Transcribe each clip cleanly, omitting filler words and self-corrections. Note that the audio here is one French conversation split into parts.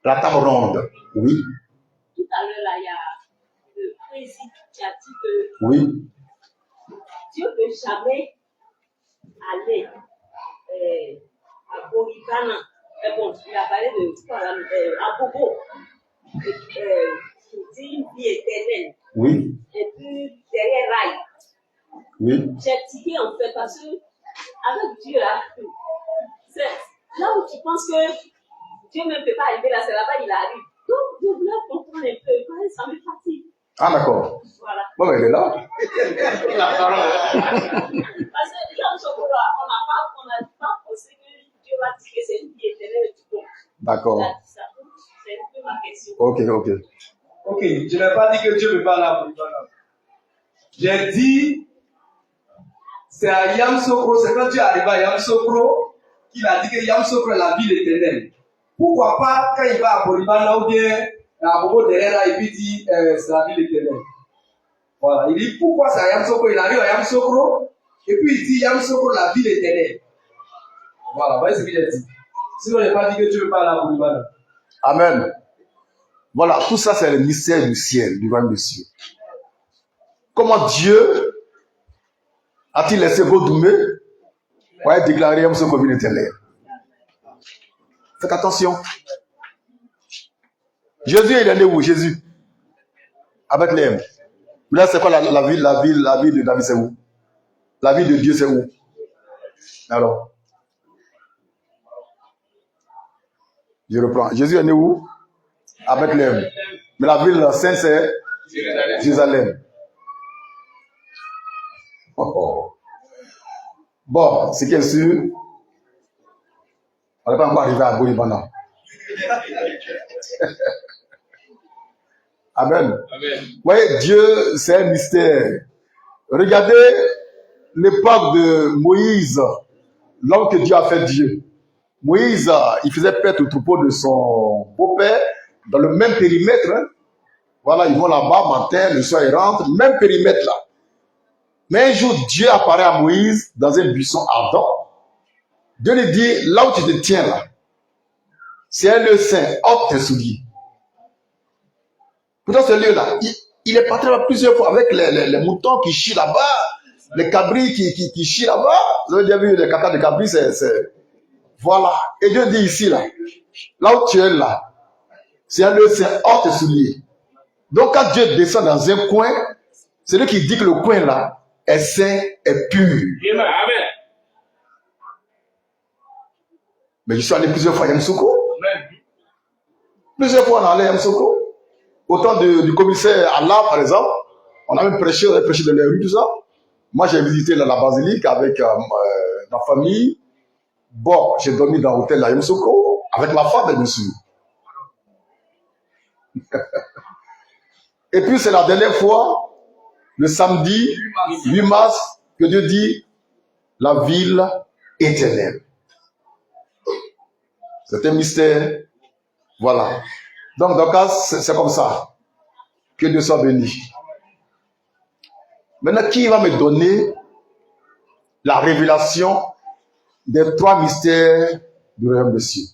La table ronde, oui. Tout à l'heure, là, il y a le président qui a dit que Oui. Dieu ne peut jamais aller à Boribana. Bon, il a parlé de à Bobo. Pour dire une vie éternelle. Oui. Et puis, derrière Rail. Oui. J'ai tiqué en fait parce que, avec Dieu, là, c'est là où tu penses que Dieu ne peut pas arriver là, c'est là-bas, il arrive. Donc, je voulais comprendre un peu, ça me fatigue. Ah, d'accord. Voilà. Bon, mais elle est là. Parce que Yom Sokora, on n'a pas pensé que Dieu va dire que c'est une vie éternelle et tout. D'accord. C'est un peu ma question. Ok. Ok, je n'ai pas dit que Dieu ne parle là pour nous. J'ai dit, c'est à Yamsokro, c'est quand Dieu arrive à Yamsokro qu'il a dit que Yamsokro est la ville éternelle. Pourquoi pas quand il va à Boribana ou bien à Bobo derrière et puis il dit c'est la ville éternelle. Voilà, il dit pourquoi c'est à Yamsokro, il arrive à Yamsokro et puis il dit Yamsokro la ville éternelle. Voilà, voyez ce qu'il a dit. Sinon, il n'a pas dit que Dieu ne parle à Boribana. Amen. Voilà, tout ça c'est le mystère du ciel, du royaume des cieux. Comment Dieu a-t-il laissé Godoumé pour être déclaré comme son ville éternelle? Faites attention. Jésus, il est né où? Jésus? À Bethléem. Mais là, c'est quoi la ville de David, c'est où? La ville de Dieu, c'est où? Alors, je reprends. Jésus est né où? À Bethléem. Mais la ville sainte, c'est Jérusalem. Oh. Bon, ce qui est sûr, on n'est pas encore arrivé à Boribana. Amen. Vous voyez, Dieu, c'est un mystère. Regardez l'époque de Moïse, l'homme que Dieu a fait Dieu. Moïse, il faisait paître au troupeau de son beau-père dans le même périmètre. Hein. Voilà, ils vont là-bas, matin, le soir, ils rentrent, même périmètre là. Mais un jour, Dieu apparaît à Moïse dans un buisson ardent. Dieu lui dit, là où tu te tiens là, c'est un lieu saint, ôte tes souliers. Pourtant, ce lieu-là, il est parti là plusieurs fois avec les moutons qui chient là-bas, les cabris qui chient là-bas. Vous avez déjà vu les catas de cabris, c'est... Voilà. Et Dieu dit ici, là où tu es là, c'est un lieu saint, ôte tes souliers. Donc, quand Dieu descend dans un coin, c'est lui qui dit que le coin là est saint, est pur. Amen. Mais je suis allé plusieurs fois à Yamoussoukro. Plusieurs fois on est allé à Yamoussoukro. Au temps du commissaire Allah, par exemple, on a même prêché, dans les rues, tout ça. Moi, j'ai visité la basilique avec ma famille. Bon, j'ai dormi dans l'hôtel à Yamoussoukro, avec ma femme, bien sûr. Et puis, c'est la dernière fois, le samedi 8 mars, que Dieu dit la ville éternelle. C'est un mystère. Voilà. Donc, dans le cas, c'est comme ça. Que Dieu soit béni. Maintenant, qui va me donner la révélation des 3 mystères du royaume des cieux?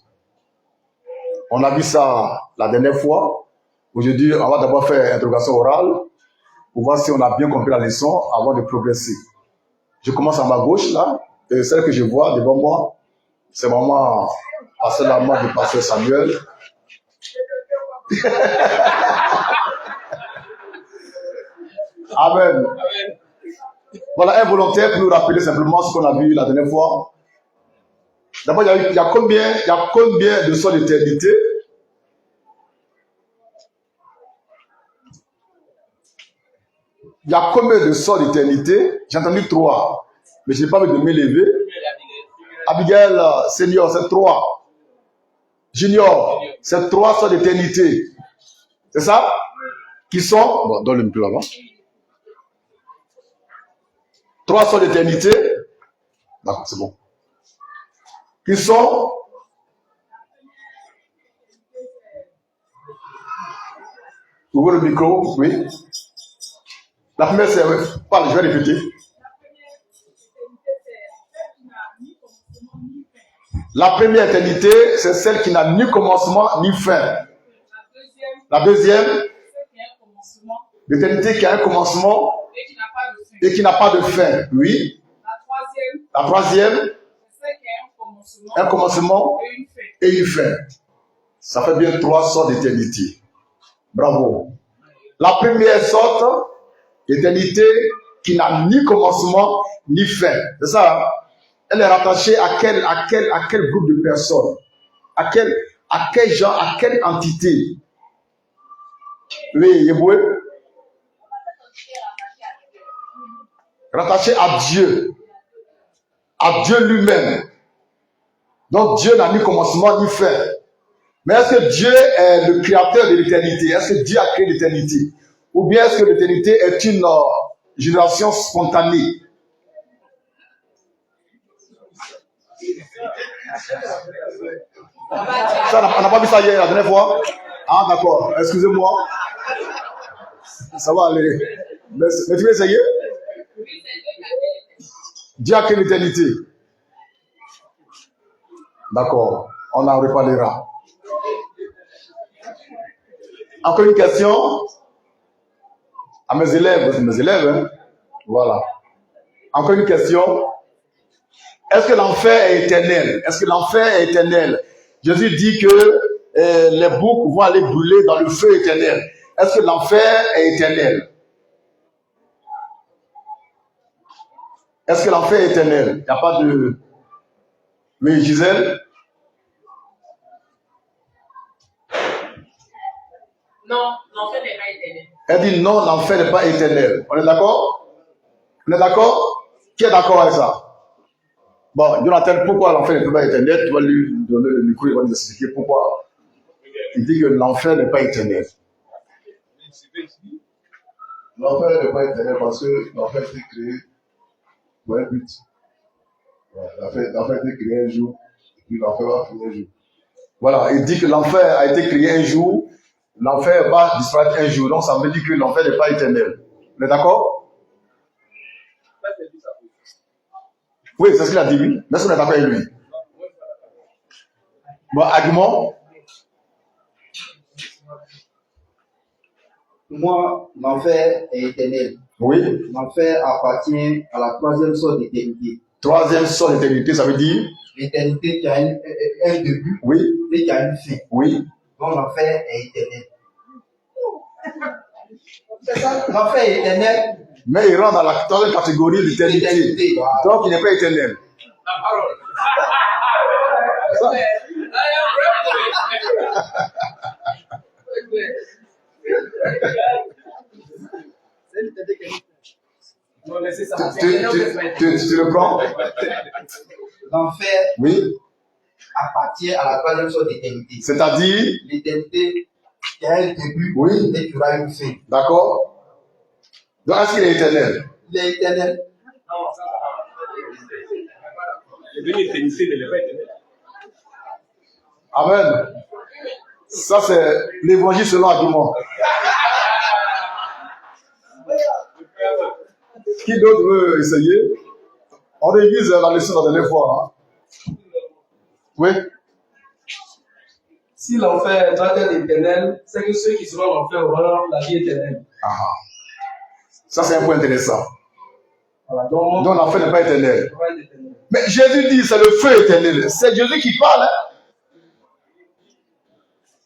On a vu ça la dernière fois. Aujourd'hui, on va d'abord faire interrogation orale pour voir si on a bien compris la leçon avant de progresser. Je commence à ma gauche, là, et celle que je vois devant moi, c'est vraiment pasteur l'amant du pasteur Samuel. Amen. Voilà un volontaire pour nous rappeler simplement ce qu'on a vu la dernière fois. D'abord, il y a combien de sorts d'éternité? Il y a combien de sorts d'éternité? J'ai entendu 3, mais je n'ai pas envie de m'élever. Abigail, Senior, c'est 3. Junior, c'est 3 sorts d'éternité. C'est ça? Qui sont, bon, donne le micro là-bas. 3 sorts d'éternité. D'accord, c'est bon. Qui sont, ouvrez le micro, oui. La première, c'est, parle, je vais répéter. La première éternité, c'est celle qui n'a ni commencement ni fin. La deuxième, l'éternité qui a un commencement et qui n'a pas de fin. Oui. La troisième, un commencement et une fin. Ça fait bien 3 sortes d'éternité. Bravo. La première sorte, l'éternité qui n'a ni commencement ni fin. C'est ça, hein? Elle est rattachée à quel groupe de personnes? À quel genre, à quelle entité? Oui, Yéboué. Rattaché à Dieu. À Dieu lui-même. Donc Dieu n'a ni commencement ni fin. Mais est-ce que Dieu est le créateur de l'éternité? Est-ce que Dieu a créé l'éternité? Ou bien est-ce que l'éternité est une génération spontanée? Ça, on n'a pas vu ça hier, la dernière fois. Ah, d'accord. Excusez-moi. Ça va aller. Mais tu veux essayer? Dieu a créé l'éternité. D'accord. On en reparlera. Encore une question à mes élèves, hein? Voilà. Encore une question. Est-ce que l'enfer est éternel? Est-ce que l'enfer est éternel? Jésus dit que les boucs vont aller brûler dans le feu éternel. Est-ce que l'enfer est éternel? Est-ce que l'enfer est éternel? Il n'y a pas de... Oui, Gisèle? Non, l'enfer n'est pas éternel. Elle dit non, l'enfer n'est pas éternel. On est d'accord? On est d'accord? Qui est d'accord avec ça? Bon, Jonathan, pourquoi l'enfer n'est pas éternel? Tu vas lui donner le micro, il va nous expliquer pourquoi. Il dit que l'enfer n'est pas éternel. L'enfer n'est pas éternel parce que l'enfer a été créé pour un but. L'enfer a été créé un jour, et puis l'enfer va finir un jour. Voilà, il dit que l'enfer a été créé un jour, l'enfer va disparaître un jour. Donc ça veut dire que l'enfer n'est pas éternel. Vous êtes d'accord? Oui, c'est ce qu'il a dit, lui. Mais on est d'accord avec lui. Bon, argument? Moi, l'enfer est éternel. Oui. L'enfer appartient à la troisième sorte d'éternité. Troisième sorte d'éternité, ça veut dire? L'éternité qui a un début Oui. et qui a une fin. Oui. Donc l'enfer est éternel. C'est ça, l'enfer est éternel. Mais il rentre dans la troisième catégorie d'éternité. Donc il n'est pas éternel. Tu le prends? L'enfer Oui. appartient à la troisième sorte d'éternité. C'est-à-dire? L'éternité qui a un début oui. Et qui aura une fin. D'accord. Donc est-ce qu'il est éternel? Il est éternel. Amen. Ça c'est l'évangile selon argument. Qui d'autre veut essayer? On révise la leçon la dernière fois. Hein? Oui. Si l'enfer doit être éternel, c'est que ceux qui seront en enfer auront la vie éternelle. Ah. Ça c'est un point intéressant. Voilà, donc l'enfer n'est pas éternel. Mais Jésus dit c'est le feu éternel. C'est Jésus qui parle. Hein?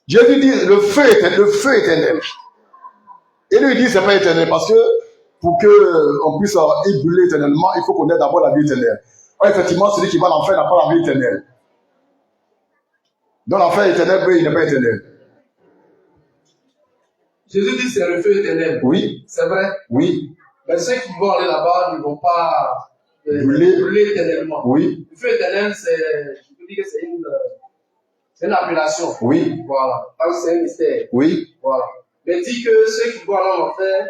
Jésus dit le feu éternel. Et lui dit c'est pas éternel parce que pour qu'on puisse y brûler éternellement, il faut qu'on ait d'abord la vie éternelle. Alors, effectivement, celui qui va en enfer n'a pas la vie éternelle. Donc l'enfer éternel, il n'est pas éternel. Jésus dit c'est le feu éternel. Oui. C'est vrai. Oui. Mais ceux qui vont aller là-bas ne vont pas brûler éternellement. Oui. Le feu éternel, je peux dire que c'est une appellation. Oui. Voilà. Donc c'est un mystère. Oui. Voilà. Mais dit que ceux qui vont aller en enfer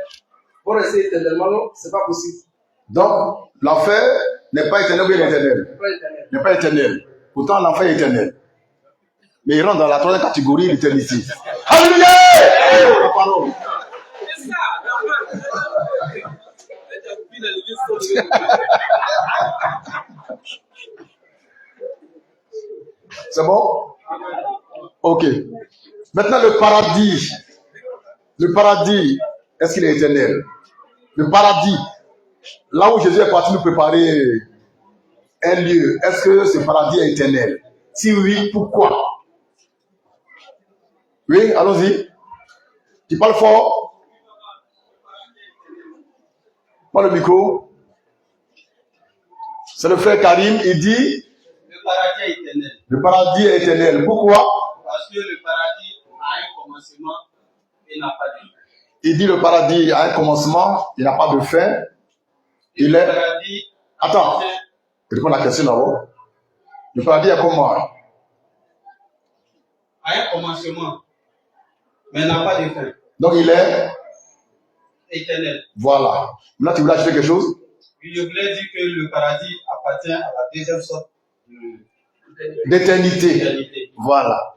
vont rester éternellement, non, c'est pas possible. Donc l'enfer n'est pas éternel, mais il est éternel. Il n'est pas éternel. Pourtant l'enfer est éternel. Mais il rentre dans la troisième catégorie, l'éternité. Alléluia! La parole. C'est ça, C'est bon? Ok. Maintenant, le paradis, est-ce qu'il est éternel? Le paradis, là où Jésus est parti nous préparer un lieu, est-ce que ce paradis est éternel? Si oui, pourquoi? Oui, allons-y. Tu parles fort? Pas le micro. C'est le frère Karim, il dit Le paradis est éternel. le paradis est éternel. Pourquoi? Parce que le paradis a un commencement et n'a pas de fin. Il dit le paradis a un commencement, il n'a pas de fin. Et Il le est... paradis Attends, je réponds à la question d'abord. Le paradis est comment? a un commencement, mais n'a pas de fin. Donc il est... Éternel. Voilà. Là, tu voulais ajouter quelque chose? Je voulais dire que le paradis appartient à la deuxième sorte D'éternité. d'éternité. Voilà.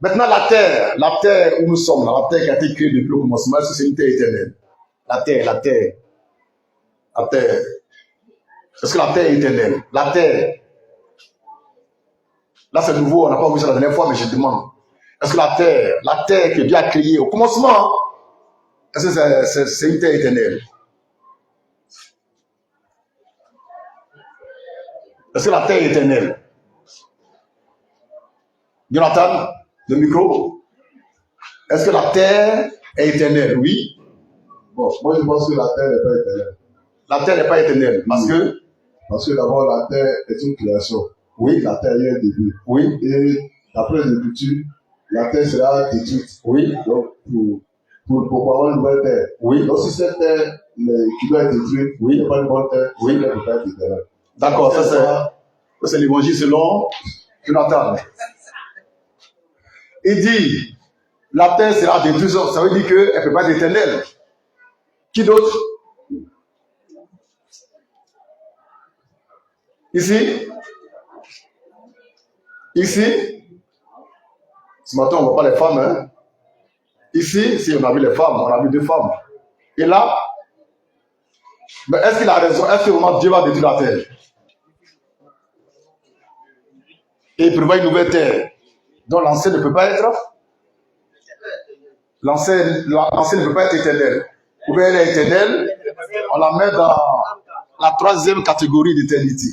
Maintenant, la terre où nous sommes, la terre qui a été créée depuis le commencement, est-ce que c'est une terre éternelle? La terre. Est-ce que la terre est éternelle? La terre. Là, c'est nouveau, on n'a pas vu ça la dernière fois, mais je demande. Est-ce que la terre que Dieu a créée au commencement, est-ce que c'est une terre éternelle? Est-ce que la terre est éternelle? Jonathan, le micro. Est-ce que la terre est éternelle? Oui. Bon, moi je pense que la terre n'est pas éternelle. La terre n'est pas éternelle. Parce que d'abord, la terre est une création. Oui. La terre, il y a un début. Oui. Et après l'écriture, la terre sera détruite. Oui. Donc, pour avoir une nouvelle terre. Oui. Donc, si cette terre qui doit être détruite, Oui. n'est pas une bonne terre, Oui. elle ne peut pas être éternelle. D'accord, ça c'est l'évangile selon Jonathan. Il dit, la terre sera détruite, ça veut dire qu'elle ne peut pas être éternelle. Qui d'autre? Ici? Ce matin, on ne voit pas les femmes. Hein? Ici, si on a vu les femmes, on a vu 2 femmes. Et là, mais est-ce qu'il a raison? Est-ce que vraiment Dieu va détruire la terre? Et il prévoit une nouvelle terre. Donc l'ancienne ne peut pas être. L'ancienne ne peut pas être éternelle. Ou bien elle est éternelle, on la met dans la 3e catégorie d'éternité.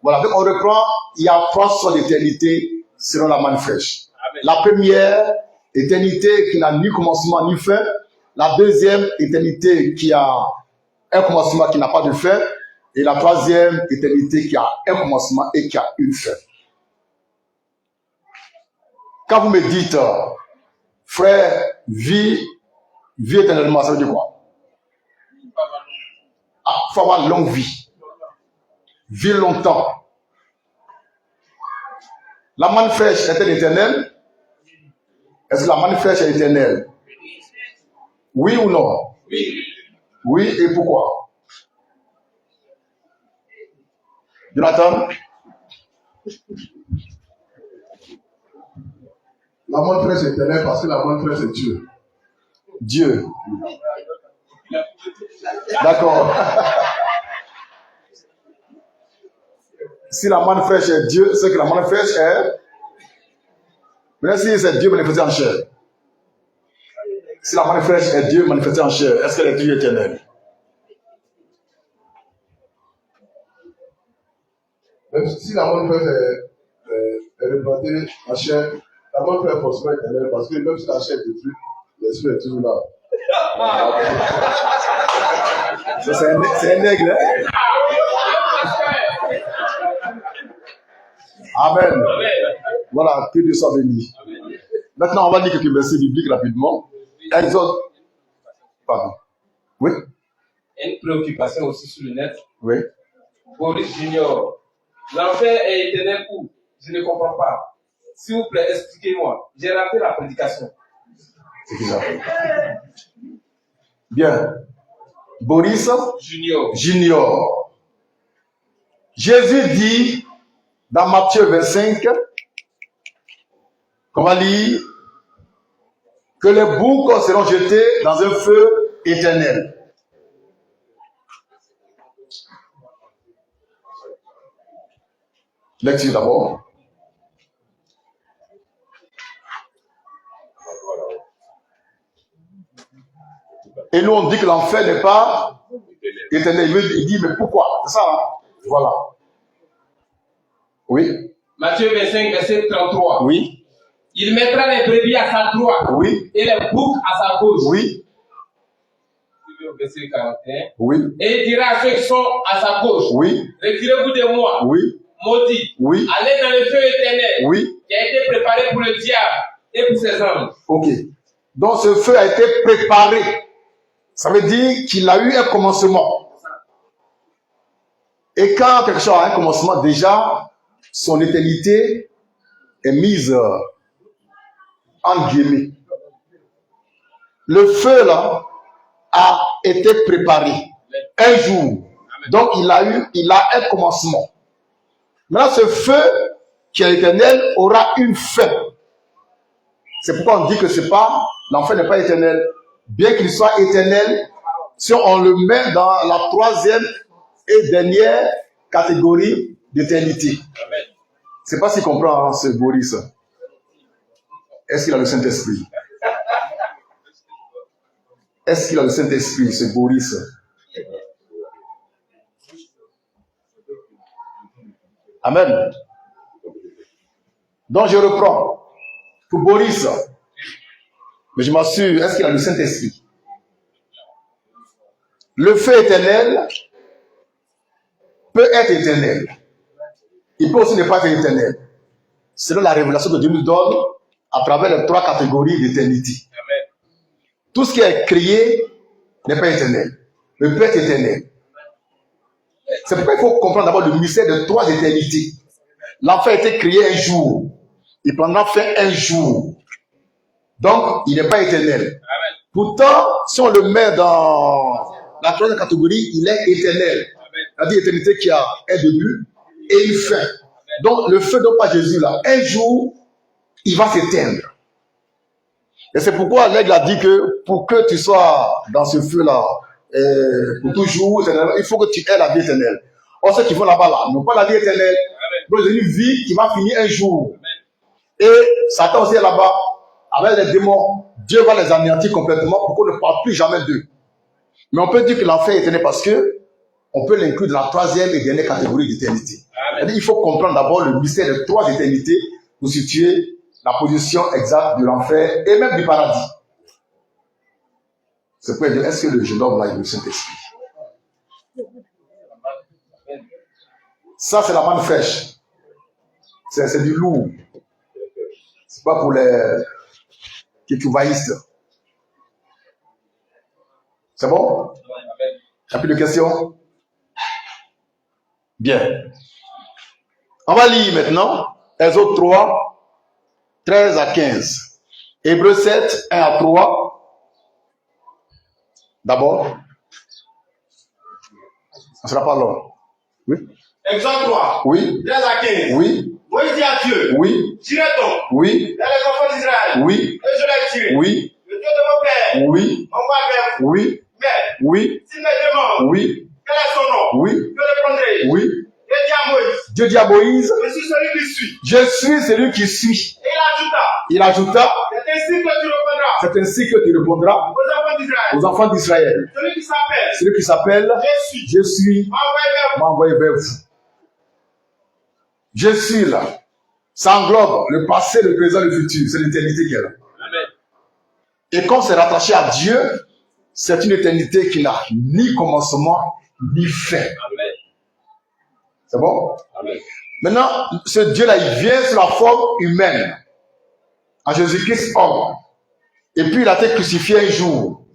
Voilà, donc on reprend, il y a 3 sortes d'éternité selon la manne fraîche. La première, éternité qui n'a ni commencement ni fin. La deuxième, éternité qui a un commencement qui n'a pas de fin. Et la 3e, éternité qui a un commencement et qui a une fin. Quand vous me dites, frère, vie éternellement, ça veut dire quoi? Ah, il faut avoir une longue vie. Vivre longtemps. La manne fraîche est-elle éternelle? Est-ce que la manne fraîche est éternelle? Oui ou non? Oui. Oui, et pourquoi? Jonathan? La manne fraîche est éternelle parce que la manne fraîche est Dieu. Dieu. D'accord. Si la manne fraîche est Dieu, c'est que la manne fraîche est... Mais si c'est Dieu manifesté en chair. Si la manne fraîche est Dieu manifesté en chair, est-ce qu'elle est Dieu éternelle? Même si la manne fraîche est représentée en chair, la manne fraîche est forcément éternelle parce que même si la chair est détruite, l'esprit est toujours là. Ça, c'est un aigle, hein? Amen. Voilà, que Dieu soit béni. Maintenant, on va lire quelques versets bibliques rapidement. Exode. Pardon. Oui? Il y a une préoccupation aussi sur le net. Oui. Boris Junior, l'enfer est éternel où? Je ne comprends pas. S'il vous plaît, expliquez-moi. J'ai raté la prédication. C'est qui ça? Bien. Boris Junior. Jésus dit dans Matthieu 25, qu'on va lire, que les boucs seront jetés dans un feu éternel. Lecture d'abord. Et nous, on dit que l'enfer n'est pas éternel. Il dit, mais pourquoi? C'est ça, hein? Voilà. Oui. Matthieu 25, verset 33. Oui. Il mettra les brebis à sa droite Oui. et les boucs à sa gauche. Oui. Verset 41. Oui. Et il dira à ceux qui sont à sa gauche, Oui. retirez-vous de moi, Oui. maudits, Oui. allez dans le feu éternel, Oui. qui a été préparé pour le diable et pour ses anges. Ok. Donc ce feu a été préparé. Ça veut dire qu'il a eu un commencement. Et quand quelque chose a un commencement, déjà, son éternité est mise en guillemets. Le feu là a été préparé un jour. Donc il a un commencement. Maintenant ce feu qui est éternel aura une fin. C'est pourquoi on dit que c'est pas, l'enfer n'est pas éternel. Bien qu'il soit éternel, si on le met dans la troisième et dernière catégorie d'éternité. Je ne sais pas s'il comprend, hein, ce Boris. Est-ce qu'il a le Saint-Esprit? Est-ce qu'il a le Saint-Esprit, ce Boris? Amen. Donc je reprends. Pour Boris, mais je m'assure, est-ce qu'il a le Saint-Esprit? Le feu éternel peut être éternel. Il peut aussi ne pas être éternel. Selon la révélation que Dieu nous donne à travers les trois catégories d'éternité. Tout ce qui est créé n'est pas éternel, mais peut être éternel. C'est pourquoi il faut comprendre d'abord le mystère de trois éternités. L'enfer a été créé un jour. Il prendra fin un jour. Donc, il n'est pas éternel. Pourtant, si on le met dans la troisième catégorie, il est éternel. C'est-à-dire éternité qui a un début et une fin. Donc, le feu de pas Jésus là, un jour, il va s'éteindre. Et c'est pourquoi l'aigle a dit que pour que tu sois dans ce feu-là, pour toujours, il faut que tu aies la vie éternelle. Or, ceux qui vont là-bas, là, n'ont pas la vie éternelle. Donc, c'est une vie qui va finir un jour. Et Satan aussi est là-bas, avec les démons. Dieu va les anéantir complètement pour qu'on ne parle plus jamais d'eux. Mais on peut dire que l'enfer est éternel parce que on peut l'inclure dans la troisième et dernière catégorie d'éternité. Il faut comprendre d'abord le mystère de trois éternités pour situer la position exacte de l'enfer et même du paradis. C'est pour dire, est-ce que le jeune homme là, il a le Saint-Esprit? Ça, c'est la manne fraîche. C'est du lourd. C'est pas pour les kékouvaïstes. C'est bon? Il n'y a plus de questions? Bien. On va lire maintenant Exode 3, 13 à 15. Hébreux 7, 1 à 3. D'abord. Ça ne sera pas long. Oui. Exode 3. Oui. 13 à 15. Oui. Moïse dit à Dieu. Oui. J'irai donc. Oui. Vers les enfants d'Israël. Oui. Et je les tuerai. Oui. Le Dieu de mon père. Oui. Envoie vers vous. Oui. Mais, Oui. s'il me demande. Oui. Quel est son nom? Oui. Je répondrai. Oui. Dieu dit à Moïse. Dieu dit à Moïse, Je suis celui qui suis. je suis celui qui suis. Et il ajouta. Il ajouta, C'est ainsi que tu répondras c'est ainsi que tu répondras aux enfants d'Israël. aux enfants d'Israël. Celui qui s'appelle. Celui qui s'appelle, Je suis. je suis, M'a envoyé vers vous. m'a envoyé vers vous. Je suis là. Ça englobe le passé, le présent, le futur. C'est l'éternité qui est là. Amen. Et quand c'est rattaché à Dieu, c'est une éternité qui n'a ni commencement, ni fin. Amen. C'est bon? Amen. Maintenant, ce Dieu-là, il vient sous la forme humaine. En Jésus-Christ, homme. Et puis, il a été crucifié un jour.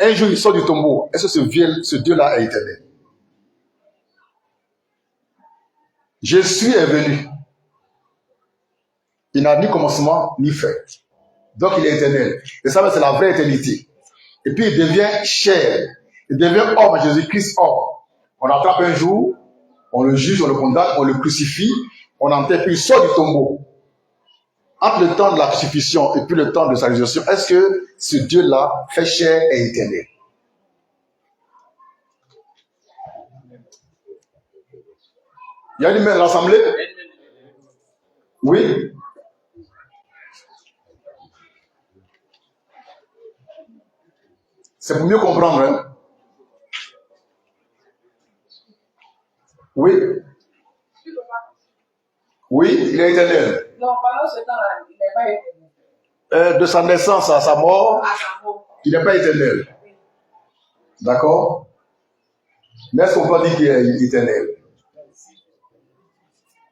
Un jour, il sort du tombeau. Est-ce que ce Dieu-là est éternel? Jésus est venu. Il n'a ni commencement, ni fin. Donc, il est éternel. Et ça, c'est la vraie éternité. Et puis, il devient chair. Il devient homme, Jésus-Christ, homme. On l'attrape un jour, on le juge, on le condamne, on le crucifie, on enterre, puis il sort du tombeau. Entre le temps de la crucifixion et puis le temps de sa résurrection, est-ce que ce Dieu-là fait chair et éternel? Il y a une main dans l'assemblée? Oui. C'est pour mieux comprendre. Hein? Oui. Oui, il est éternel. Non, pendant ce temps-là, il n'est pas éternel. De sa naissance à sa mort, À sa mort. il n'est pas éternel. D'accord? Mais est-ce qu'on peut dire qu'il est éternel?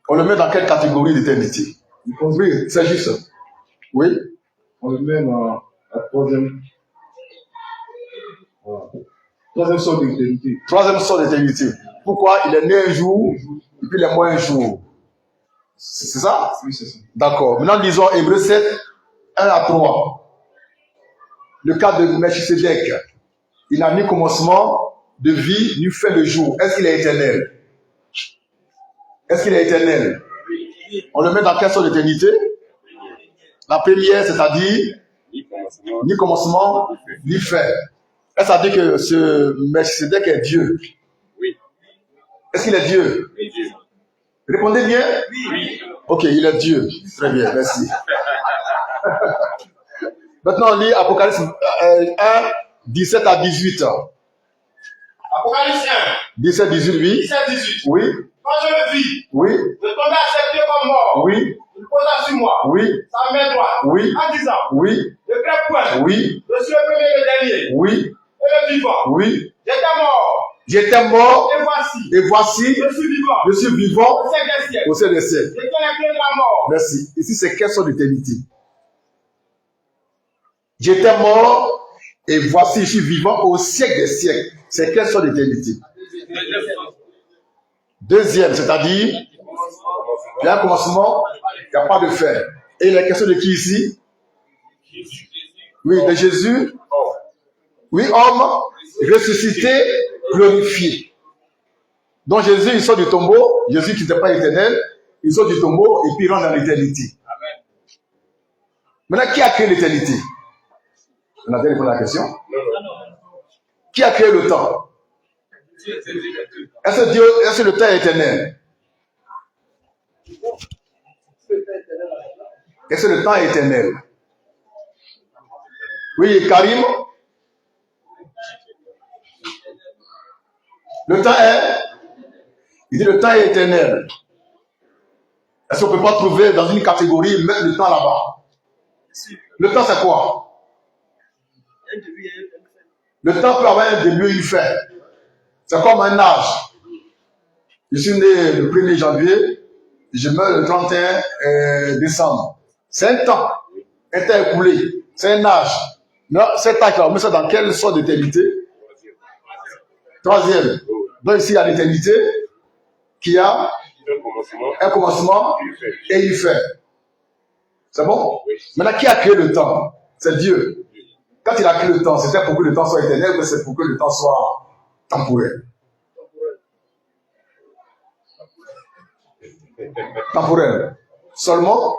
On le met dans quelle catégorie d'éternité? Oui, c'est juste. Oui? On le met dans la troisième sorte d'éternité. Troisième sorte d'éternité. Pourquoi? Il est né un jour, et puis il est mort un jour. C'est ça? Oui, c'est ça. D'accord. Maintenant, lisons Hébreux 7, 1 à 3. Le cas de Melchisedec. Il n'a ni commencement de vie, ni fin de jour. Est-ce qu'il est éternel? Est-ce qu'il est éternel? On le met dans quelle sorte d'éternité? La première, c'est-à-dire ni commencement, ni fin. Est-ce que ça dit que ce Melchisedec est Dieu? Oui. Est-ce qu'il est Dieu? Oui, Dieu. Répondez bien. Oui. Ok, il est Dieu. Très bien, merci. Maintenant, on lit Apocalypse 1, 17 à 18. Apocalypse 1, 17, 18, oui. 17, 18. Oui, Quand je le vis, oui, je tombais accepté comme mort. oui, Il posa sur moi oui, sa main droite oui, en disant, oui, ne crains point, oui, je suis le premier et le dernier, oui, et le vivant. oui. J'étais mort, J'étais mort, et et voici, voici, je suis vivant. je suis vivant Au siècle des siècles. au sein des siècles. J'étais les clés de la mort. Merci. Ici, c'est quelle sorte d'éternité? J'étais mort, et voici, je suis vivant au siècle des siècles. C'est quelle sorte d'éternité? Deuxième, c'est-à-dire, il y a un commencement, il n'y a pas de fin. Et la question de qui ici? Oui, de Jésus. Oui, homme, ressuscité, glorifié. Donc Jésus, il sort du tombeau, Jésus qui n'était pas éternel, il sort du tombeau et puis il rentre dans l'éternité. Maintenant, qui a créé l'éternité? On a bien répondu à la question. Qui a créé le temps? Est-ce que le temps est éternel? Est-ce que le temps est éternel? Oui, Karim. Le temps est? Il dit le temps est éternel. Est-ce qu'on ne peut pas trouver dans une catégorie, mettre le temps là-bas? Le temps c'est quoi? Le temps peut avoir un début et une fin. C'est comme un âge. Je suis né le 1er janvier, je meurs le 31 décembre. C'est un temps écoulé. C'est un âge. Non, cet âge-là, on met ça dans quelle sorte d'éternité? Troisième. Donc ici, il y a l'éternité qui a un commencement et une fin. C'est bon? Maintenant, qui a créé le temps? C'est Dieu. Quand il a créé le temps, c'était pour que le temps soit éternel, mais c'est pour que le temps soit temporel. Temporel. Seulement,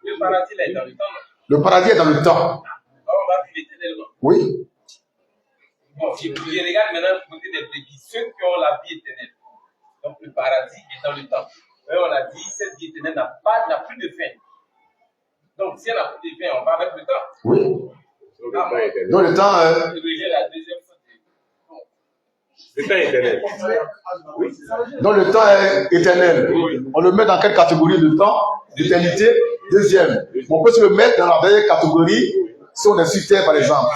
Le paradis là est dans le temps. le paradis est dans le temps. Alors, on va vivre éternellement. Oui. Bon, je regarde maintenant du côté des brebis, ceux qui ont la vie éternelle. Donc le paradis est dans le temps. Et on a dit, cette vie éternelle n'a plus de fin. Donc si elle n'a plus de fin, on va avec le temps. Oui. Donc le temps, La deuxième fois. Le temps est éternel. donc le temps est éternel. On le met dans quelle catégorie de temps? D'éternité. Deuxième. On peut se le mettre dans la dernière catégorie si on est sur terre, par exemple.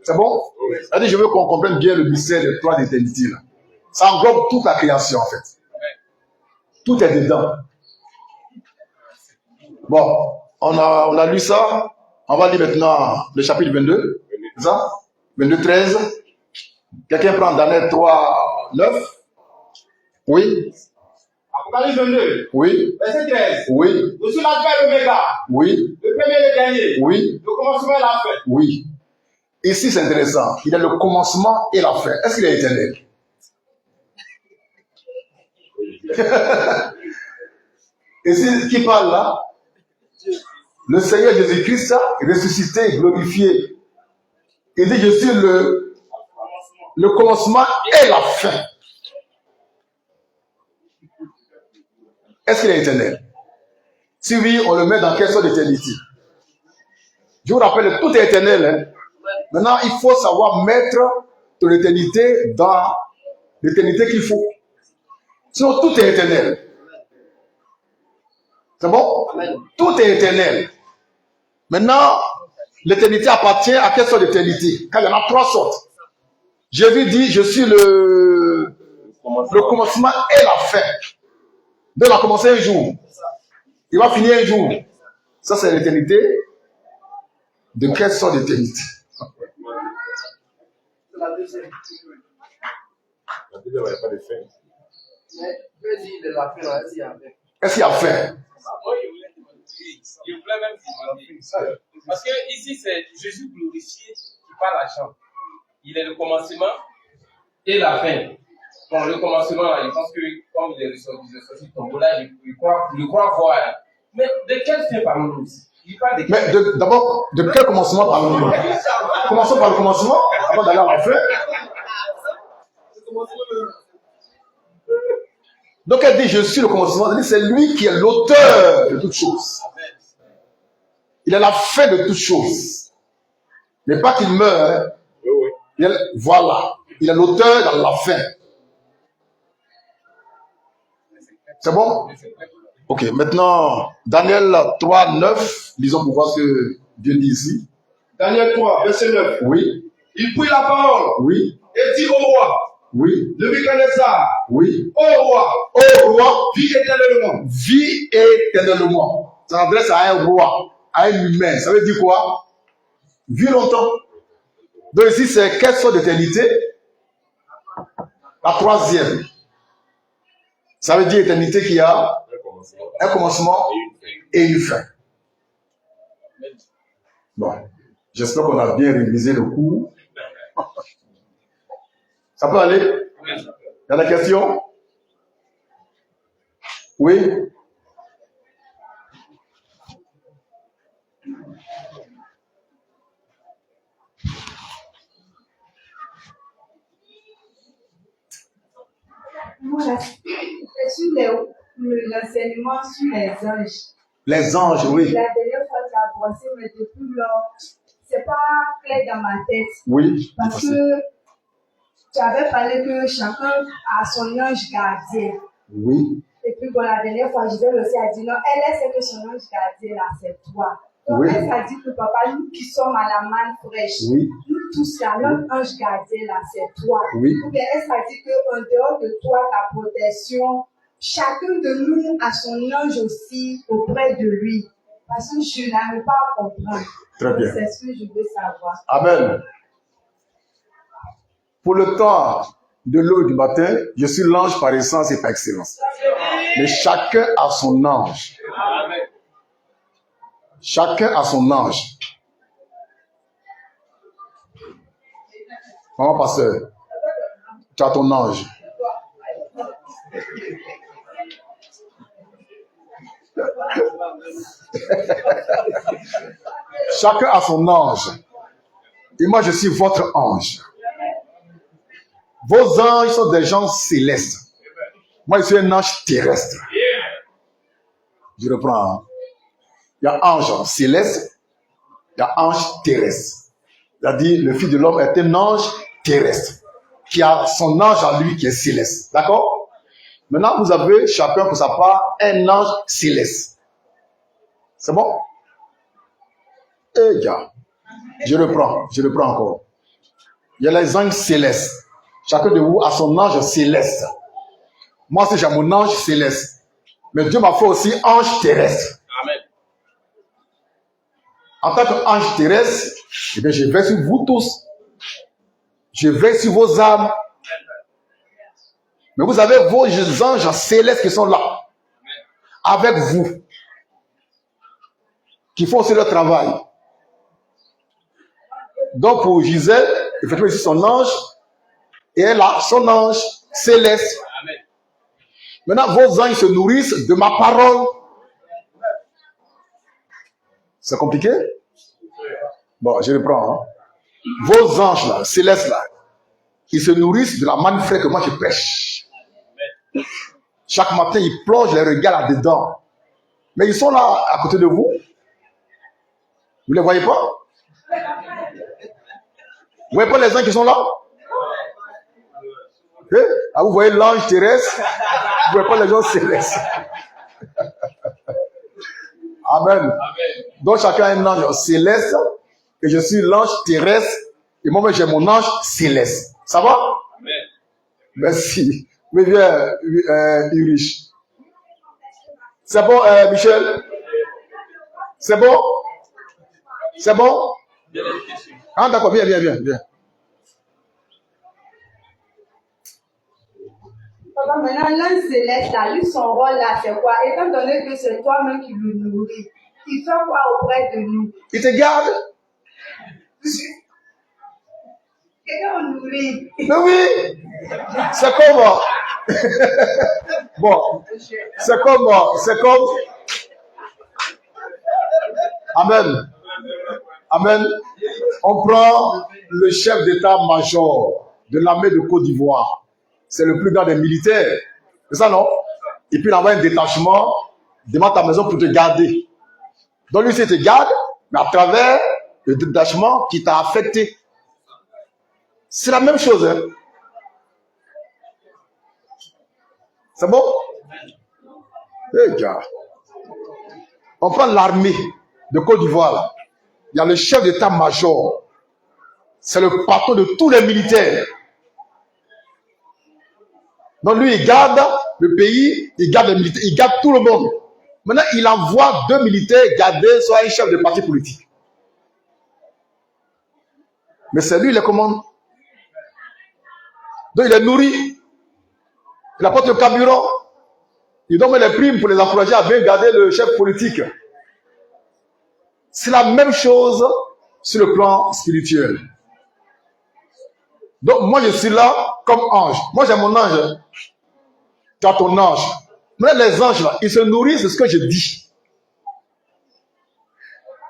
C'est bon? C'est-à-dire, je veux qu'on comprenne bien le mystère des trois d'éternité. Là. Ça englobe toute la création, en fait. Tout est dedans. Bon, on a lu ça. On va lire maintenant le chapitre 22. C'est ça? 22, 13. Quelqu'un prend Daniel 3, 9. Oui. Apocalypse 22, Oui. verset 13. Oui. Je suis l'alpha et l'oméga, Oui. le premier et le dernier, Oui. le commencement et la fin. Oui. Ici, c'est intéressant. Il a le commencement et la fin. Est-ce qu'il est éternel? Ici, qui parle là? Le Seigneur Jésus-Christ, ressuscité, glorifié. Il dit, je suis le commencement et la fin. Est-ce qu'il est éternel? Si oui, on le met dans quelle sorte d'éternité? Je vous rappelle, tout est éternel. Hein? Maintenant, il faut savoir mettre ton éternité dans l'éternité qu'il faut. Sinon, tout est éternel. C'est bon? Tout est éternel. Maintenant, l'éternité appartient à quelle sorte d'éternité? Car il y en a 3 sortes. Jésus dit, je suis le commencement et la fin. Donc, il a commencé un jour. Il va finir un jour. Ça, c'est l'éternité. De quelle sorte d'éternité? La deuxième. La deuxième, il n'y a pas de fin. Mais je dis de la fin, est-ce qu'il y a fin? Est-ce qu'il y a fin? Je voulais même demander. Parce que ici, c'est Jésus glorifié qui parle à Jean. Il est le commencement et la fin. Bon, le commencement, là, je pense que comme il est ressorti tombeau là, je crois voir. Mais de quelle fin parlons-nous ici? Mais d'abord, de quel commencement parlons-nous? Commençons par le commencement avant d'aller à la fin. Donc elle dit, je suis le commencement. Elle dit, c'est lui qui est l'auteur de toutes choses. Il est la fin de toutes choses. Il n'est pas qu'il meurt. Hein. Voilà. Il est l'auteur dans la fin. C'est bon? Ok, maintenant, Daniel 3, 9. Lisons pour voir ce que Dieu dit ici. Daniel 3, verset 9. Oui. Il prit la parole. Oui. Et dit au roi. Oui. Nebuchadnezzar. Oui. Ô roi. Ô roi. Vis éternellement. Vis éternellement. Ça s'adresse à un roi, à un humain. Ça veut dire quoi? Vis longtemps. Donc ici, c'est quelle sorte d'éternité? La 3e. Ça veut dire éternité qui a un commencement et une fin. Bon, j'espère qu'on a bien révisé le cours. Ça peut aller? Il y a des questions? Oui? Voilà. C'est sur l'enseignement sur les anges. Les anges, oui. La dernière fois, tu as pensé, mais depuis lors, c'est pas clair dans ma tête. Oui. Parce que tu avais parlé que chacun a son ange gardien. Oui. Et puis, bon, la dernière fois, Gisèle aussi a dit non, elle sait que son ange gardien, là, c'est toi. Donc, oui. Elle a dit que papa, nous qui sommes à la manne fraîche, oui. nous tous là, notre ange gardien, là, c'est toi. Oui. Ou bien, elle a dit qu'en dehors de toi, ta protection, chacun de nous a son ange aussi auprès de lui. Parce que je n'arrive pas à comprendre. Très bien. C'est ce que je veux savoir. Amen. Pour le temps de l'eau du matin, je suis l'ange par essence et par excellence. Mais chacun a son ange. Chacun a son ange. Maman pasteur, tu as ton ange. Chacun a son ange. Et moi, je suis votre ange. Vos anges sont des gens célestes. Moi, je suis un ange terrestre. Je reprends. Hein. Il y a ange céleste, il y a ange terrestre. C'est-à-dire, le Fils de l'homme est un ange terrestre, qui a son ange à lui qui est céleste. D'accord? Maintenant, vous avez chacun pour sa part un ange céleste. C'est bon? Et gars, je reprends encore. Il y a les anges célestes. Chacun de vous a son ange céleste. Moi, c'est j'ai mon ange céleste. Mais Dieu m'a fait aussi ange terrestre. Amen. En tant qu'ange terrestre, eh bien, je vais sur vous tous. Je vais sur vos âmes. Mais vous avez vos anges célestes qui sont là. Avec vous. Qui font aussi leur travail. Donc, pour Gisèle, effectivement, ici son ange. Et elle a son ange céleste. Amen. Maintenant, vos anges se nourrissent de ma parole. C'est compliqué? Bon, je reprends. Hein. Vos anges là, célestes là, ils se nourrissent de la manne fraîche que moi je prêche. Chaque matin, ils plongent les regards là-dedans. Mais ils sont là à côté de vous. Vous ne les voyez pas? Vous voyez pas les gens qui sont là? Ah, vous voyez l'ange terrestre, vous voyez pas les gens célestes. Amen. Donc chacun a un ange céleste, et je suis l'ange terrestre, et moi j'ai mon ange céleste. Ça va? Amen. Merci. Mais viens, Ulrich. C'est bon, Michel? C'est bon? C'est bon? Ah, d'accord, viens. Papa, maintenant, l'ange céleste, là, lui, son rôle là, c'est quoi? Étant donné que c'est toi-même qui le nourris, il fait quoi auprès de nous? Il te garde? Quelqu'un le nourrit. Mais oui! C'est comme... bon, c'est comme... Amen. On prend le chef d'état-major de l'armée de Côte d'Ivoire. C'est le plus grand des militaires. C'est ça, non? Et puis il envoie un détachement devant ta maison pour te garder. Donc lui, il te garde, mais à travers le détachement qui t'a affecté. C'est la même chose, hein? C'est bon? Eh gars. On prend l'armée de Côte d'Ivoire, là. Il y a le chef d'état-major. C'est le patron de tous les militaires. Donc lui, il garde le pays, il garde les militaires, il garde tout le monde. Maintenant, il envoie 2 militaires garder soit un chef de parti politique. Mais c'est lui, il les commande. Donc il est nourri. Il apporte le carburant. Il donne les primes pour les encourager à bien garder le chef politique. C'est la même chose sur le plan spirituel. Donc moi, je suis là comme ange. Moi, j'ai mon ange. Tu as ton ange. Mais les anges, là, ils se nourrissent de ce que je dis.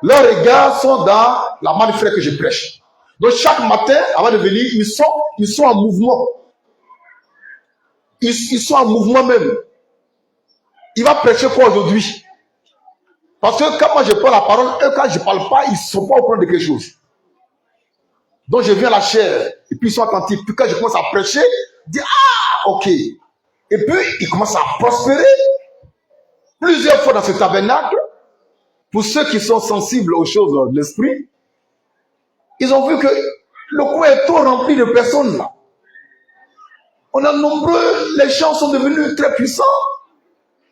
Leurs regards sont dans la manifeste que je prêche. Donc chaque matin, avant de venir, ils sont en mouvement. Ils sont en mouvement même. Il va prêcher quoi aujourd'hui? Parce que quand moi je prends la parole, eux quand je ne parle pas, ils ne sont pas au courant de quelque chose. Donc je viens à la chair, et puis ils sont attentifs. Puis quand je commence à prêcher, ils disent ah, ok. Et puis ils commencent à prospérer plusieurs fois dans ce tabernacle. Pour ceux qui sont sensibles aux choses de l'esprit, ils ont vu que le coin est tout rempli de personnes là. On est nombreux, les gens sont devenus très puissants.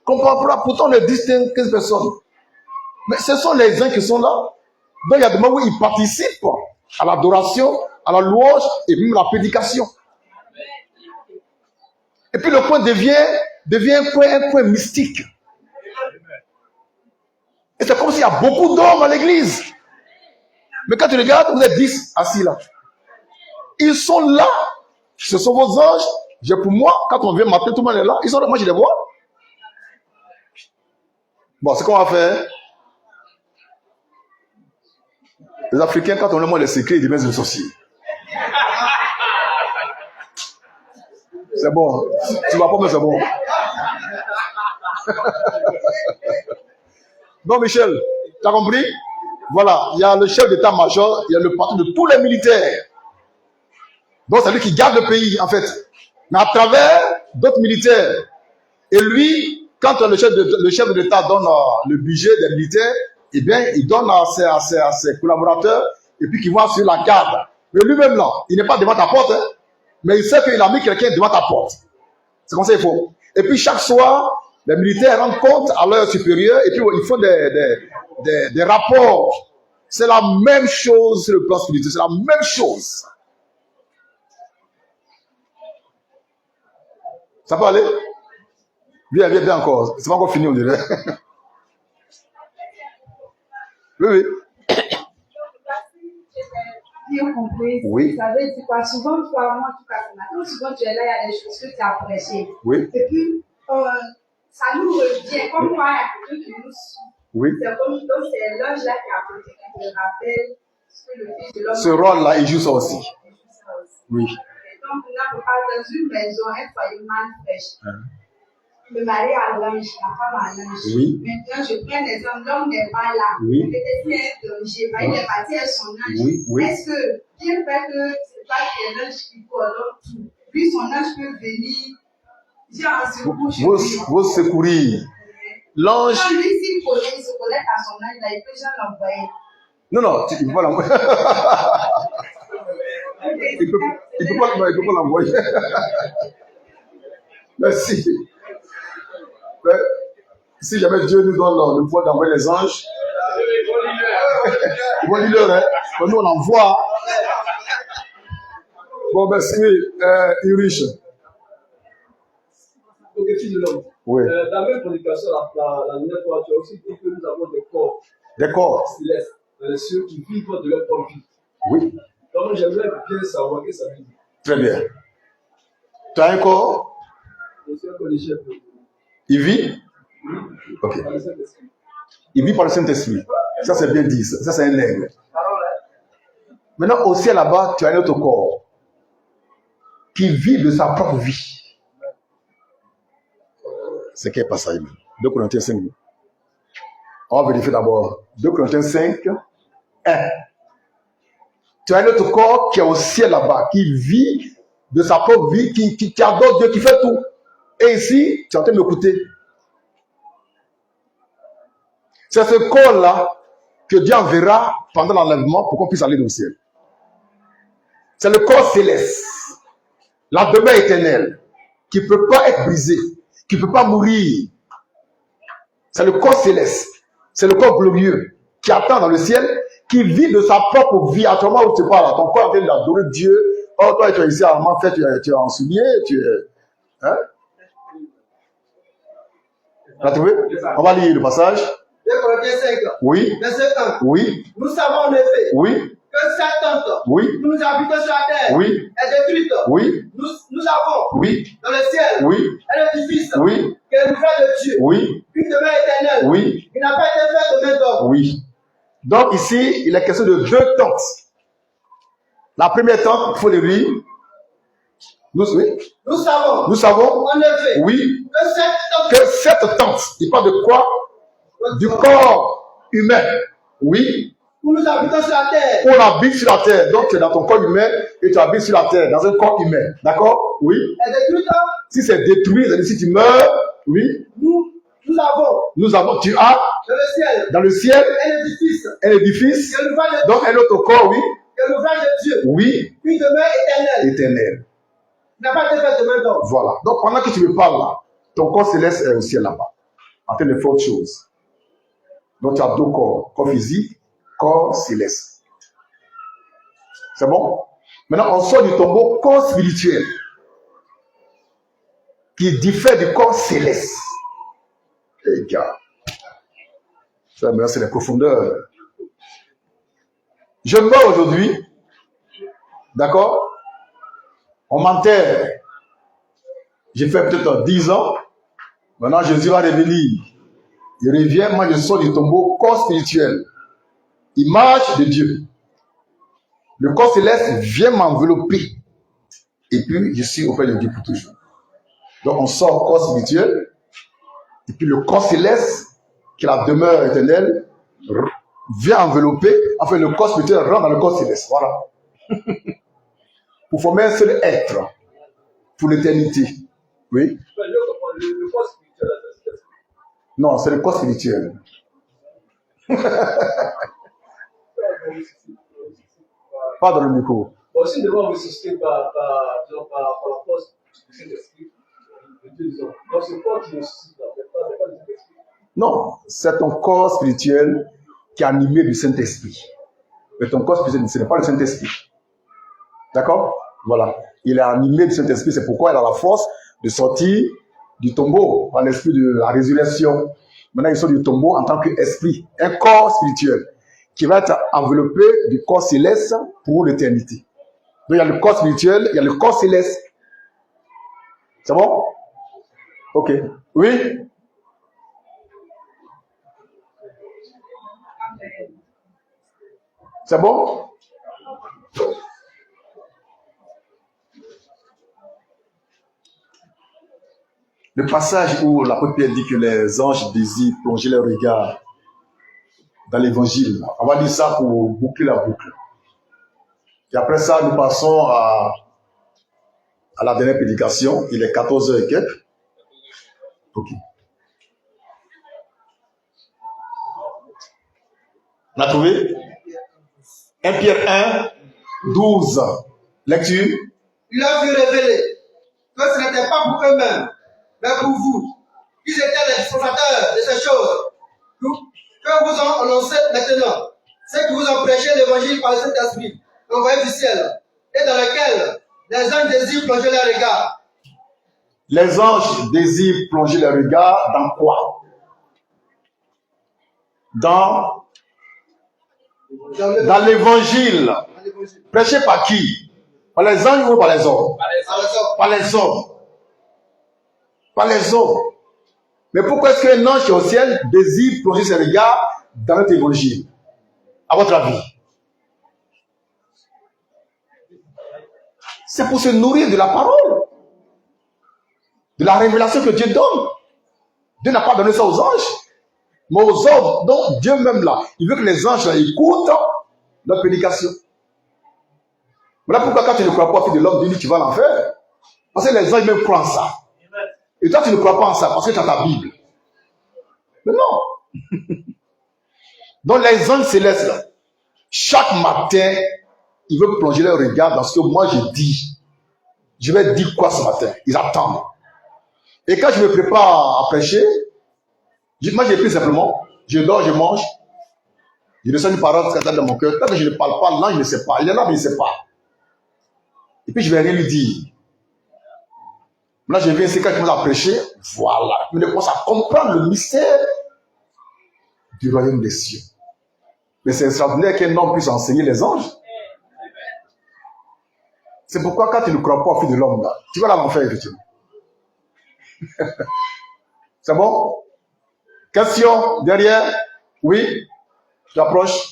Comparable, pourtant on est 10-15 personnes. Mais ce sont les uns qui sont là. Donc il y a des moments où ils participent à l'adoration, à la louange et même à la prédication. Et puis le coin devient un coin mystique. Et c'est comme s'il y a beaucoup d'hommes à l'église. Mais quand tu regardes, vous êtes 10 assis là. Ils sont là. Ce sont vos anges. J'ai pour moi, quand on vient matin, tout le monde est là. Ils sont là, moi je les vois. Bon, ce qu'on va faire. Les Africains, quand on leur montre les secrets, ils deviennent des sorciers. C'est bon. Tu vas pas, mais c'est bon. Donc, Michel, tu as compris? Voilà, il y a le chef d'état-major, il y a le patron de tous les militaires. Donc, c'est lui qui garde le pays, en fait. Mais à travers d'autres militaires. Et lui, quand le chef de l'État donne le budget des militaires, eh bien, il donne à ses collaborateurs, et puis qui vont sur la garde. Mais lui-même, là, il n'est pas devant ta porte, hein, mais il sait qu'il a mis quelqu'un devant ta porte. C'est comme ça qu'il faut. Et puis, chaque soir, les militaires rendent compte à leurs supérieurs, et puis ils font des rapports. C'est la même chose sur le plan spirituel, c'est la même chose. Ça peut aller? Viens encore. C'est pas encore fini, on dirait. Oui. Bien compris. Oui. Ça veut dire quoi? Souvent, toi, moi, en tout cas, maintenant, souvent, tu es là, il y a des choses que tu as prêchées. Oui. Et puis, ça nous revient. Comme quoi, il y a quelqu'un qui nous suit. Oui. C'est comme donc, c'est l'ange là qui a apporté, qui te rappelle ce que le Fils de l'homme. Ce rôle-là, il joue ça aussi. Oui. Et donc, là, on parle dans une maison, un foyer mal fraîche. le mari à l'ange, la femme à l'ange. Oui. Maintenant, je prends l'exemple, l'homme n'est pas là. Oui. Peut-être qu'il est un danger, il est parti avec son ange. Oui, oui. Est-ce que, bien fait que c'est pas que l'ange qui coordonne tout, puis son ange peut venir, genre, secours Vous secourir. L'ange. Quand lui, s'il se connecte à son ange, là, il peut jamais l'envoyer. Non, non, il ne peut pas l'envoyer. Il ne peut pas l'envoyer. Merci. Mais, si jamais Dieu nous donne le pouvoir d'envoyer les anges, ils vont lire, hein. Nous, on envoie. Bon, merci, Irish. Donc, fils de l'homme. Oui. Dans la même prédication, la dernière fois, tu as aussi dit que nous avons des corps. Des corps célestes, dans les cieux qui vivent de leur propre vie. Oui. Donc, j'aimerais bien savoir ce que ça veut dire. Très bien. Tu as un corps? Je suis un collégien. Il vit? Oui. Ok. Par le Saint-Esprit. Il vit par le Saint-Esprit. Ça, c'est bien dit. Ça, c'est un aigle. Maintenant, au ciel là-bas, tu as un autre corps qui vit de sa propre vie. C'est quel passage? 2 Corinthiens 5. On va vérifier d'abord. 2 Corinthiens 5, 1. Tu as un autre corps qui est au ciel là-bas, qui vit de sa propre vie, qui adore Dieu, qui fait tout. Et ici, tu es en train de m'écouter. C'est ce corps-là que Dieu enverra pendant l'enlèvement pour qu'on puisse aller au ciel. C'est le corps céleste, la demeure éternelle, qui ne peut pas être brisé, qui ne peut pas mourir. C'est le corps céleste, c'est le corps glorieux qui attend dans le ciel, qui vit de sa propre vie. À ton moment où tu parles, ton corps est en train d'adorer Dieu. Oh, toi, tu es ici à en fait, tu es en soulier, tu es. Hein? Tu as trouvé? On va lire le passage. 2 Corinthiens 5. Oui. Verset 1. Oui. Nous savons en effet Oui. que cette tente, Oui. où nous habitons sur la terre, Oui. est détruite. Oui. Nous avons Oui. dans le ciel Oui. un édifice Oui. qui est l'ouvrage de Dieu, Oui. une demeure éternelle, Oui. qui n'a pas été faite de main d'homme. Oui. Donc ici, il est question de 2 tentes. La première tente, il faut le lire. Nous savons, en effet, oui, que que cette tente, il parle de quoi? Du corps humain. Oui. où nous habitons sur la terre, On habite sur la terre. Donc tu es dans ton corps humain et tu habites sur la terre, dans un corps humain. D'accord? Oui. est détruite. Si c'est détruit, c'est-à-dire si tu meurs, oui. Nous avons, tu as dans le ciel un édifice, donc un autre corps, oui. l'ouvrage de Dieu, Oui. une demeure Éternel. n'a pas été faite de main d'homme. Voilà. Donc pendant que tu me parles là, ton corps céleste est au ciel là-bas, en train de faire autre chose. Donc tu as 2 corps, corps physique, corps céleste. C'est bon? Maintenant on sort du tombeau corps spirituel qui diffère du corps céleste. Les gars, ça maintenant c'est les profondeurs. Je meurs aujourd'hui, d'accord? On m'enterre. J'ai fait peut-être 10 ans. Maintenant Jésus va revenir. Il revient, moi je sors du tombeau, corps spirituel, image de Dieu. Le corps céleste vient m'envelopper. Et puis je suis auprès de Dieu pour toujours. Donc on sort corps spirituel. Et puis le corps céleste, qui est la demeure éternelle, vient envelopper. Enfin le corps spirituel rentre dans le corps céleste. Voilà. Pour former un seul être. Pour l'éternité. Oui. Le corps spirituel, Non, c'est le corps spirituel. Pas dans le micro. aussi nous devons ressusciter par la force du Saint-Esprit. Donc c'est quoi qui ressuscite là? C'est pas le Saint-Esprit. Non, c'est ton corps spirituel qui est animé du Saint-Esprit. Mais ton corps spirituel, ce n'est pas le Saint-Esprit. D'accord? Voilà. Il est animé du Saint-Esprit, c'est pourquoi il a la force de sortir du tombeau par l'esprit de la résurrection. Maintenant, il sort du tombeau en tant qu'esprit, un corps spirituel qui va être enveloppé du corps céleste pour l'éternité. Donc, il y a le corps spirituel, il y a le corps céleste. C'est bon? Ok. Oui? C'est bon? Le passage où l'apôtre Pierre dit que les anges désirent plonger leur regard dans l'évangile. On va dire ça pour boucler la boucle. Et après ça, nous passons à la dernière prédication. Il est 14h et quelques. Ok. On a trouvé 1 Pierre 1, 12. Lecture. Il leur fut révélé que ce n'était pas pour eux-mêmes, mais pour vous. Ils étaient les dispensateurs de ces choses que vous ont annoncé maintenant. Ceux qui vous ont prêché l'évangile par le Saint-Esprit, envoyé du ciel, et dans lequel les anges désirent plonger leur regard. Les anges désirent plonger leur regard dans quoi? Dans l'évangile. Prêché par qui? Par les anges ou par les hommes? Par les hommes. Par les hommes. Mais pourquoi est-ce qu'un ange qui est au ciel désire plonger ses regards dans notre évangile? À votre avis? C'est pour se nourrir de la parole, de la révélation que Dieu donne. Dieu n'a pas donné ça aux anges, mais aux hommes. Donc Dieu même là, il veut que les anges là, écoutent notre prédication. Voilà pourquoi quand tu ne crois pas au Fils de l'homme, Dieu dit tu vas l'enfer. Parce que les anges même croient en ça. Et toi tu ne crois pas en ça parce que tu as ta Bible. Mais non. Donc les anges célestes là, chaque matin, ils veulent plonger leur regard dans ce que moi je dis. Je vais dire quoi ce matin? Ils attendent. Et quand je me prépare à prêcher, moi j'ai pris simplement, je dors, je mange, je ressens une parole qui est dans mon cœur. Quand je ne parle pas, l'ange ne sait pas. Il est là, mais il ne sait pas. Et puis je ne vais rien lui dire. Là, je viens ici, quand je commence à prêcher, voilà. Je commence à comprendre le mystère du royaume des cieux. Mais c'est extraordinaire qu'un homme puisse enseigner les anges. C'est pourquoi quand tu ne crois pas au Fils de l'homme, là, tu vas à l'enfer, effectivement. C'est bon? Question derrière? Oui? Tu approches?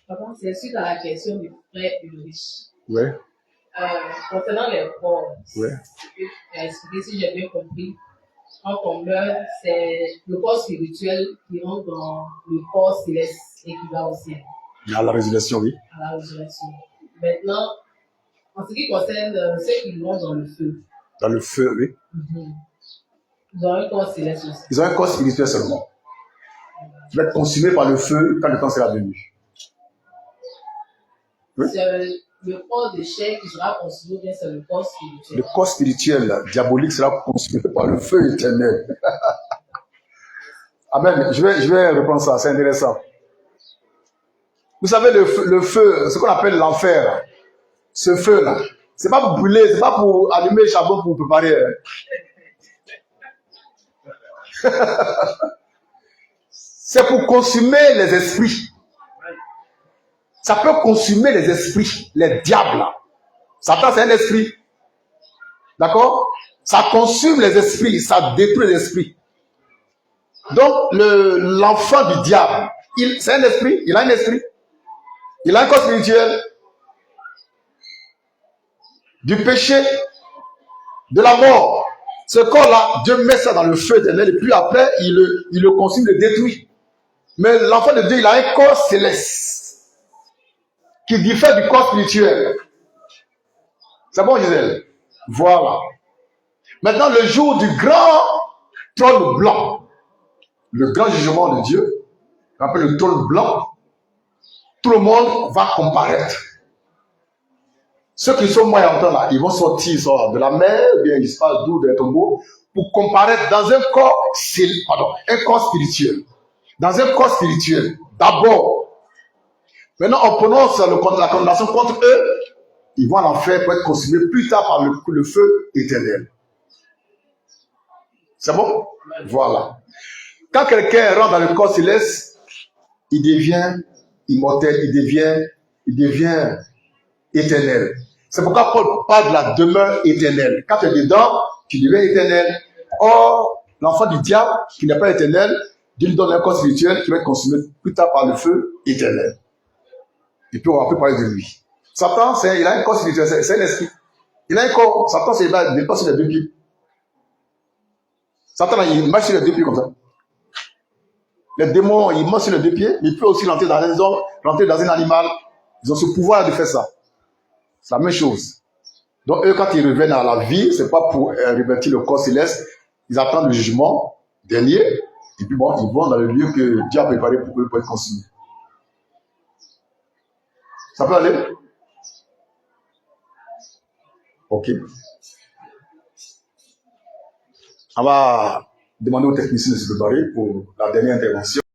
Papa, c'est suite à la question du frère et du riche. Oui. Concernant les corps, Oui. tu as expliqué, si j'ai bien compris, quand on meurt, c'est le corps spirituel qui rentre dans le corps céleste et qui va au ciel. À la résurrection, oui. À la résurrection. Maintenant, en ce qui concerne ceux qui vont dans le feu. Dans le feu, oui. Ils ont un corps céleste aussi. Ils ont un corps spirituel seulement. Qui va être consumé par le feu quand le temps sera venu. Oui. C'est le corps de chair qui sera consumé, bien c'est le corps spirituel. Le corps spirituel diabolique sera consumé par le feu éternel. Amen. Je vais reprendre ça, c'est intéressant. Vous savez, le feu, ce qu'on appelle l'enfer, ce feu-là, c'est pas pour brûler, c'est pas pour allumer le charbon pour préparer. C'est pour consumer les esprits. Ça peut consumer les esprits, les diables. Satan, c'est un esprit. D'accord? Ça consume les esprits, ça détruit les esprits. Donc, l'enfant du diable, c'est un esprit, il a un esprit. Il a un corps spirituel. Du péché, de la mort. Ce corps-là, Dieu met ça dans le feu éternel et puis après, il le consume, le détruit. Mais l'enfant de Dieu, il a un corps céleste qui diffère du corps spirituel. C'est bon, Gisèle? Voilà. Maintenant, le jour du grand trône blanc, le grand jugement de Dieu, on appelle le trône blanc, tout le monde va comparaître. Ceux qui sont morts en temps là, ils vont sortir de la mer, bien ils se passent d'où des tombeaux, pour comparaître dans un corps, un corps spirituel. Dans un corps spirituel, d'abord. Maintenant, on prononce la condamnation contre eux, ils vont en enfer pour être consumés plus tard par le feu éternel. C'est bon? Voilà. Quand quelqu'un rentre dans le corps céleste, il devient immortel, il devient éternel. C'est pourquoi Paul parle de la demeure éternelle. Quand tu es dedans, tu deviens éternel. Or, l'enfant du diable, qui n'est pas éternel, Dieu lui donne un corps spirituel qui va être consumé plus tard par le feu éternel. Et puis on va plus parler de lui. Satan, il a un corps spirituel, c'est un esprit. Il a un corps, Satan, il n'est pas sur les deux pieds. Satan, il marche sur les deux pieds comme ça. Les démons, ils marchent sur les deux pieds, mais il peut aussi rentrer dans les hommes, rentrer dans un animal. Ils ont ce pouvoir de faire ça. C'est la même chose. Donc eux, quand ils reviennent à la vie, c'est pas pour revêtir le corps céleste. Ils attendent le jugement dernier. Et puis bon, ils vont dans le lieu que Dieu a préparé pour eux pour être consumés. Ça peut aller? Ok. On va demander aux techniciens de se préparer pour la dernière intervention.